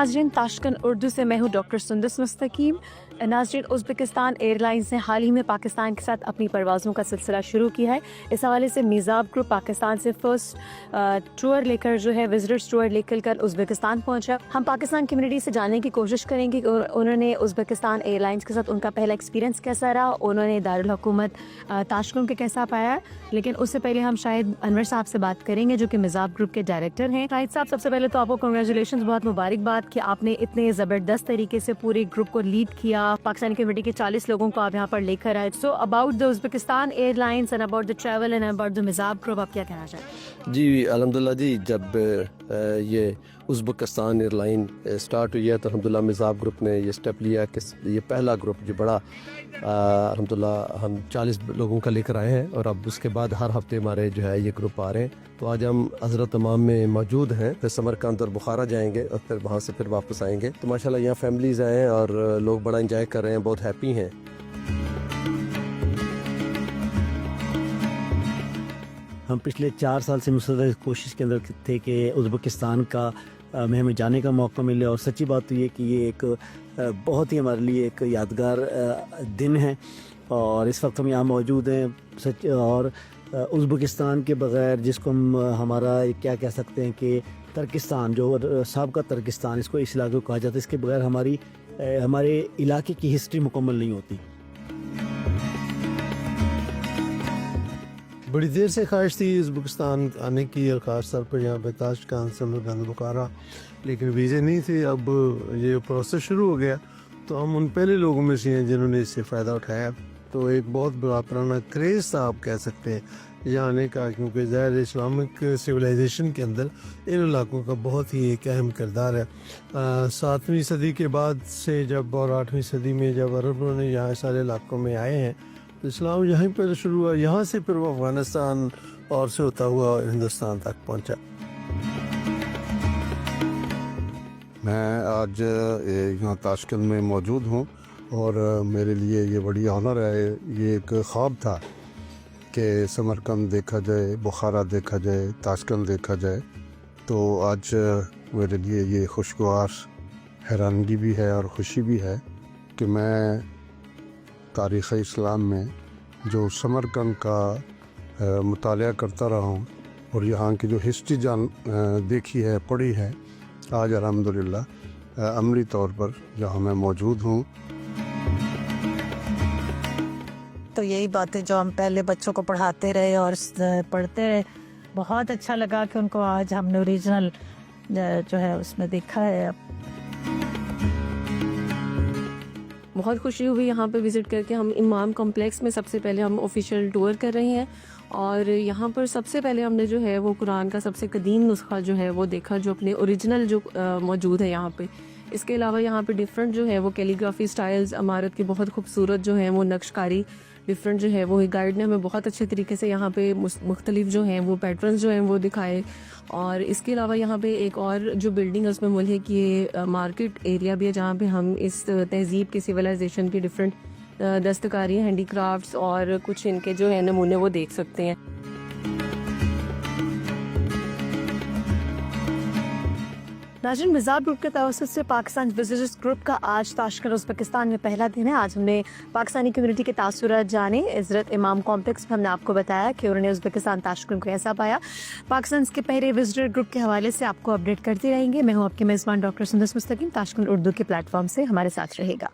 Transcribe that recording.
नाज़रीन, ताशकन उर्दू से मैं हूँ डॉक्टर सुंदस मुस्तकीम। नाज़रीन, उज़्बेकिस्तान एयरलाइंस ने हाल ही में पाकिस्तान के साथ अपनी परवाज़ों का सिलसिला शुरू किया है। इस हवाले से मीज़ाब ग्रुप पाकिस्तान से फर्स्ट टूर लेकर जो है विजिटर्स टूर लेकर कल उज़्बेकिस्तान पहुँचा। हम पाकिस्तान कम्युनिटी से जानने की कोशिश करेंगे कि उन्होंने उज़्बेकिस्तान एयरलाइंस के साथ उनका पहला एक्सपीरियंस कैसा रहा, उन्होंने दारुल हुकूमत ताशकन के कैसा पाया। लेकिन उससे पहले हम शायद अनवर साहब से बात करेंगे जो कि मीज़ाब ग्रुप के डायरेक्टर हैं। शाहिद साहब, सबसे पहले तो आपको कंग्रेचुलेशन, बहुत मुबारकबाद कि आपने इतने ज़बरदस्त तरीके से पूरे ग्रुप को लीड किया, पाकिस्तानी कम्युनिटी के 40 लोगों को आप यहाँ पर लेकर आए। So about the Uzbekistan airlines and about the travel and about the Mizab group आप क्या कहना चाहते हैं? जी अल्हम्दुलिल्लाह जी, जब ये उज़्बेकिस्तान एयरलाइन स्टार्ट हुई है तो अल्हम्दुलिल्लाह मीज़ाब ग्रुप ने ये स्टेप लिया कि ये पहला ग्रुप जो बड़ा अल्हम्दुलिल्लाह हम 40 लोगों का लेकर आए हैं और अब उसके बाद हर हफ्ते हमारे जो है ये ग्रुप आ रहे हैं। तो आज हम हज़रत इमाम में मौजूद हैं, फिर समरकंद और बुखारा जाएंगे और फिर वहाँ से फिर वापस आएंगे। तो माशाल्लाह यहाँ फैमिलीज़ आए हैं और लोग बड़ा इंजॉय कर रहे हैं, बहुत हैप्पी हैं। हम पिछले 4 साल से मुसलसल कोशिश के अंदर थे कि उज़्बेकिस्तान का में हमें जाने का मौका मिले, और सच्ची बात तो ये कि ये एक बहुत ही हमारे लिए एक यादगार दिन है। और इस वक्त हम यहाँ मौजूद हैं सच, और उज़्बेकिस्तान के बग़ैर जिसको हम हमारा क्या कह सकते हैं कि तर्किस्तान, जो साबका तर्किस्तान इसको इस इलाके को कहा जाता है, इसके बगैर हमारे इलाके की हिस्ट्री मुकम्मल नहीं होती। बड़ी देर से ख्वाहिश थी उज़्बेकिस्तान आने की, और ख़ास तौर पर यहाँ पे ताशकंद, समरकंद, बुखारा, लेकिन वीज़े नहीं थे। अब ये प्रोसेस शुरू हो गया तो हम उन पहले लोगों में से हैं जिन्होंने इससे फ़ायदा उठाया। तो एक बहुत बड़ा पुराना क्रेज़ था आप कह सकते हैं यहाँ आने का, क्योंकि ज़ाहिर इस्लामिक सिविलाइजेशन के अंदर इन इलाकों का बहुत ही एक अहम किरदार है। 7वीं सदी के बाद से जब, और 8वीं सदी में जब अरबों ने यहाँ सारे इलाकों में आए हैं तो इस्लाम यहीं पर शुरू हुआ, यहाँ से फिर वो अफ़गानिस्तान और से होता हुआ हिंदुस्तान तक पहुँचा। मैं आज यहाँ ताशकंद में मौजूद हूँ और मेरे लिए ये बड़ी ऑनर है। ये एक ख्वाब था कि समरकंद देखा जाए, बुखारा देखा जाए, ताशकंद देखा जाए। तो आज मेरे लिए ये खुशगवार हैरानगी भी है और ख़ुशी भी है कि मैं तारीख़ इस्लाम में जो समरकंद का मुतालिया करता रहा हूँ और यहाँ की जो हिस्ट्री देखी है, पढ़ी है, आज अल्हम्दुलिल्लाह अमली तौर पर जहाँ मैं मौजूद हूँ। तो यही बातें जो हम पहले बच्चों को पढ़ाते रहे और पढ़ते रहे, बहुत अच्छा लगा कि उनको आज हमने ओरिजिनल जो है उसमें देखा है। बहुत खुशी हुई यहाँ पे विज़िट करके। हम इमाम कॉम्प्लेक्स में सबसे पहले हम ऑफिशियल टूर कर रहे हैं और यहाँ पर सबसे पहले हमने जो है वो कुरान का सबसे कदीम नुस्खा जो है वो देखा, जो अपने ओरिजिनल जो मौजूद है यहाँ पे। इसके अलावा यहाँ पे डिफरेंट जो है वो कैलीग्राफी स्टाइल्स, इमारत की बहुत खूबसूरत जो है वो नक्शकारी डिफरेंट जो है वो गाइड ने हमें बहुत अच्छे तरीके से यहाँ पे मुख्तलिफ जो हैं वो पैटर्न्स जो हैं वो दिखाए। और इसके अलावा यहाँ पे एक और जो बिल्डिंग है उसमें मुल्क की ये मार्केट एरिया भी है जहाँ पे हम इस तहज़ीब की सिविलाइजेशन की डिफरेंट दस्तकारी, हैंडीक्राफ्ट्स और कुछ इनके जो है नमूने वो देख सकते हैं। नाज़रीन, मीज़ाब ग्रुप के तवस्सुत से पाकिस्तान विजिटर्स ग्रुप का आज ताशकंद उज़्बेकिस्तान में पहला दिन है। आज हमने पाकिस्तानी कम्युनिटी के तासुरात जाने। हज़रत इमाम कॉम्प्लेक्स में हमने आपको बताया कि उन्होंने उज़्बेकिस्तान ताशकंद को कैसा पाया। पाकिस्तान के पहले विजिटर ग्रुप के हवाले से आपको अपडेट करते रहेंगे। मैं हूँ आपके मेज़बान डॉक्टर सुंदस मुस्तकीम। ताशकंद उर्दू के प्लेटफॉर्म से हमारे साथ रहेगा।